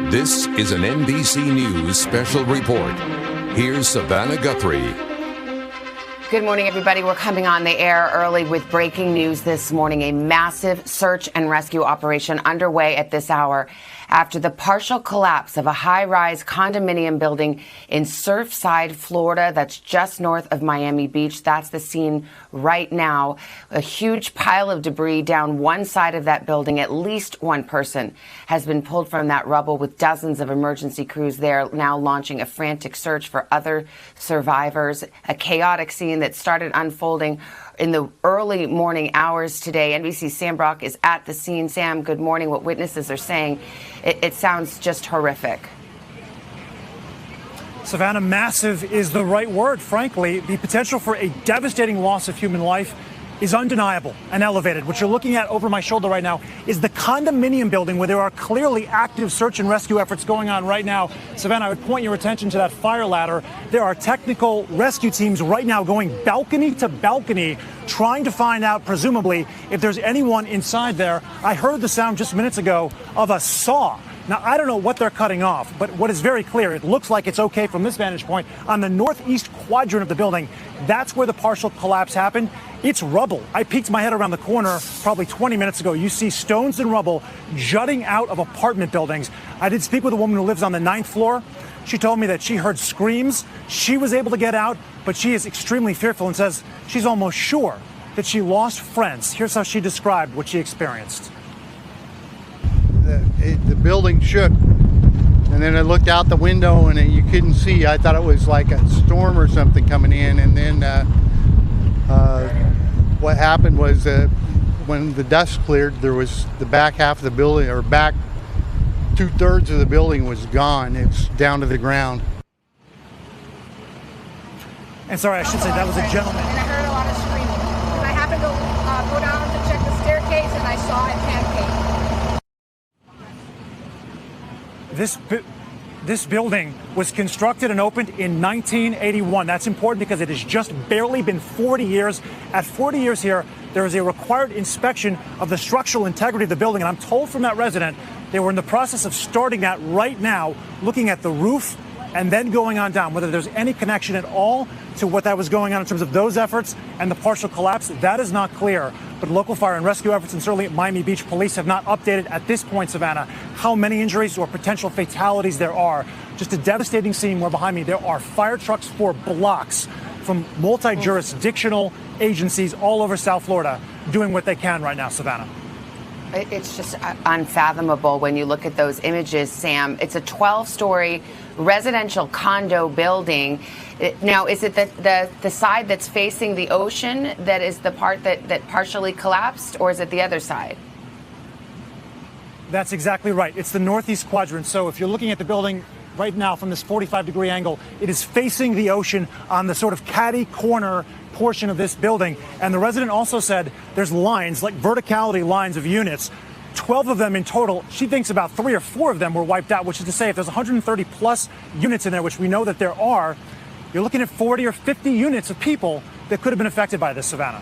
This is an NBC News special report. Here's Savannah Guthrie. Good morning, everybody. We're coming on the air early with breaking news this morning. A massive search and rescue operation underway at this hour after the partial collapse of a high-rise condominium building in Surfside, Florida. That's just north of Miami Beach. That's the scene right now. A huge pile of debris down one side of that building. At least one person has been pulled from that rubble, with dozens of emergency crews there now launching a frantic search for other survivors. A chaotic scene that started unfolding in the early morning hours today. NBC's Sam Brock is at the scene. Sam, good morning. What witnesses are saying, it sounds just horrific. Savannah, massive is the right word, frankly. The potential for a devastating loss of human life is undeniable and elevated. What you're looking at over my shoulder right now is the condominium building where there are clearly active search and rescue efforts going on right now. Savannah, I would point your attention to that fire ladder. There are technical rescue teams right now going balcony to balcony, trying to find out, presumably, if there's anyone inside there. I heard the sound just minutes ago of a saw. Now, I don't know what they're cutting off, but what is very clear, it looks like it's okay from this vantage point. On the northeast quadrant of the building, that's where the partial collapse happened. It's rubble. I peeked my head around the corner probably 20 minutes ago. You see stones and rubble jutting out of apartment buildings. I did speak with a woman who lives on the 9th floor. She told me that she heard screams. She was able to get out, but she is extremely fearful and says she's almost sure that she lost friends. Here's how she described what she experienced. The building shook, and then I looked out the window and you couldn't see. I thought it was like a storm or something coming in, and then what happened was when the dust cleared, there was the back half of the building, or back 2/3 of the building was gone. It's down to the ground. And sorry, I should say that was a gentleman. And I heard a lot of screaming. And I happened to go down to check the staircase, and I saw it pancake. This building was constructed and opened in 1981. That's important because it has just barely been 40 years. At 40 years here, there is a required inspection of the structural integrity of the building. And I'm told from that resident, they were in the process of starting that right now, looking at the roof and then going on down. Whether there's any connection at all to what that was going on in terms of those efforts and the partial collapse, that is not clear. But local fire and rescue efforts and certainly Miami Beach police have not updated at this point, Savannah, how many injuries or potential fatalities there are. Just a devastating scene where behind me there are fire trucks for blocks from multi-jurisdictional agencies all over South Florida doing what they can right now, Savannah. It's just unfathomable when you look at those images, Sam. It's a 12-story residential condo building. Now, is it the side that's facing the ocean that is the part that partially collapsed, or is it the other side? That's exactly right. It's the northeast quadrant. So if you're looking at the building right now from this 45-degree angle, it is facing the ocean on the sort of catty corner portion of this building. And the resident also said there's lines, like verticality lines of units, 12 of them in total. She thinks about 3 or 4 of them were wiped out, which is to say if there's 130 plus units in there, which we know that there are, you're looking at 40 or 50 units of people that could have been affected by this, Savannah.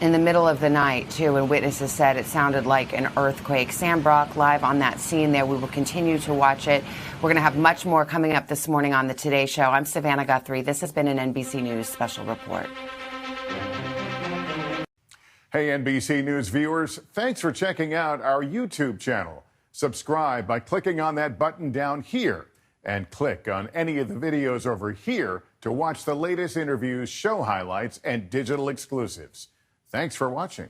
In the middle of the night, too, and witnesses said it sounded like an earthquake. Sam Brock live on that scene there. We will continue to watch it. We're going to have much more coming up this morning on the Today Show. I'm Savannah Guthrie. This has been an NBC News special report. Hey, NBC News viewers, thanks for checking out our YouTube channel. Subscribe by clicking on that button down here, and click on any of the videos over here to watch the latest interviews, show highlights, and digital exclusives. Thanks for watching.